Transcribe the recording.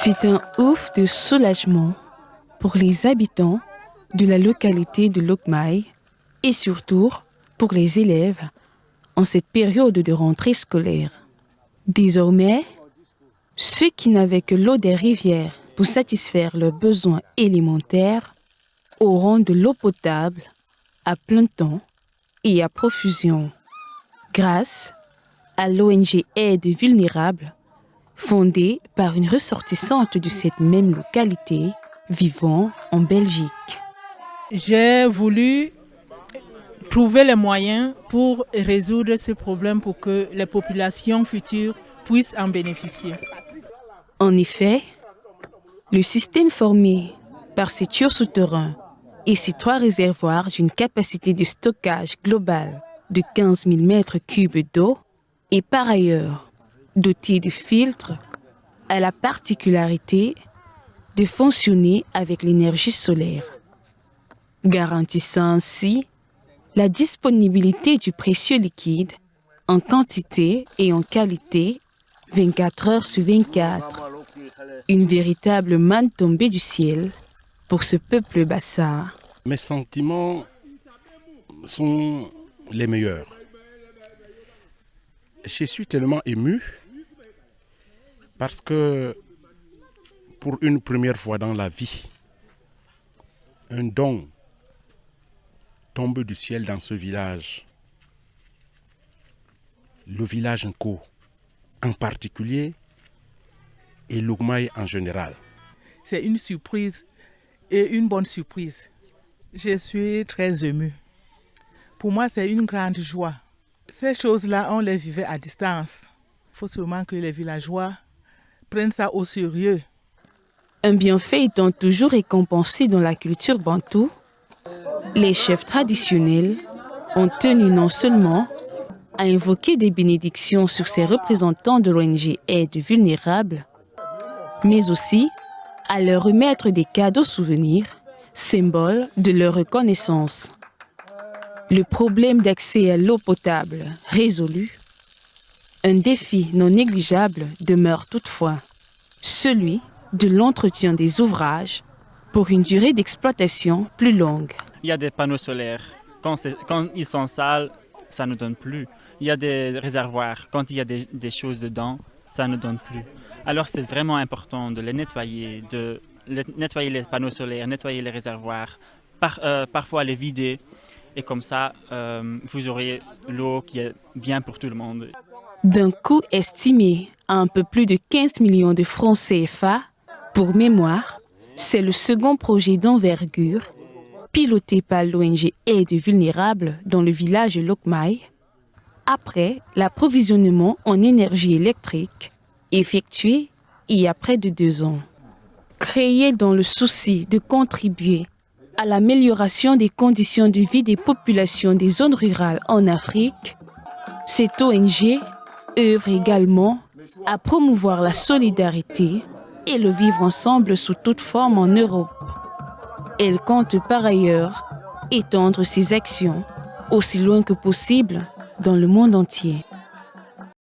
C'est un ouf de soulagement pour les habitants de la localité de Lokmaï et surtout pour les élèves en cette période de rentrée scolaire. Désormais, ceux qui n'avaient que l'eau des rivières pour satisfaire leurs besoins élémentaires auront de l'eau potable à plein temps et à profusion, grâce à l'ONG Aide Vulnérables, fondée par une ressortissante de cette même localité vivant en Belgique. J'ai voulu trouver les moyens pour résoudre ce problème pour que les populations futures puissent en bénéficier. En effet, le système formé par ces tuyaux souterrains et ces 3 réservoirs d'une capacité de stockage globale de 15 000 mètres cubes d'eau est par ailleurs doté de filtres a la particularité de fonctionner avec l'énergie solaire, garantissant ainsi la disponibilité du précieux liquide en quantité et en qualité 24 heures sur 24. Une véritable manne tombée du ciel pour ce peuple bassard. Mes sentiments sont les meilleurs. Je suis tellement ému parce que pour une première fois dans la vie, un don tombe du ciel dans ce village. Le village Nko en particulier et Lokmaï en général. C'est une surprise et une bonne surprise. Je suis très émue. Pour moi, c'est une grande joie. Ces choses-là, on les vivait à distance. Il faut seulement que les villageois prennent ça au sérieux. Un bienfait étant toujours récompensé dans la culture bantoue, les chefs traditionnels ont tenu non seulement à invoquer des bénédictions sur ces représentants de l'ONG Aide Vulnérables, mais aussi à leur remettre des cadeaux souvenirs, symboles de leur reconnaissance. Le problème d'accès à l'eau potable résolu, un défi non négligeable demeure toutefois, celui de l'entretien des ouvrages pour une durée d'exploitation plus longue. Il y a des panneaux solaires. Quand ils sont sales, ça ne donne plus. Il y a des réservoirs. Quand il y a des choses dedans, ça ne donne plus. Alors c'est vraiment important de les nettoyer, nettoyer les panneaux solaires, nettoyer les réservoirs, parfois les vider. Et comme ça, vous aurez l'eau qui est bien pour tout le monde. D'un coût estimé à un peu plus de 15 millions de francs CFA, pour mémoire, c'est le second projet d'envergure piloté par l'ONG Aide Vulnérables dans le village Lokmaï, après l'approvisionnement en énergie électrique effectué il y a près de 2 ans. Créé dans le souci de contribuer à l'amélioration des conditions de vie des populations des zones rurales en Afrique, cette ONG œuvre également à promouvoir la solidarité et le vivre ensemble sous toute forme en Europe. Elle compte par ailleurs étendre ses actions aussi loin que possible dans le monde entier.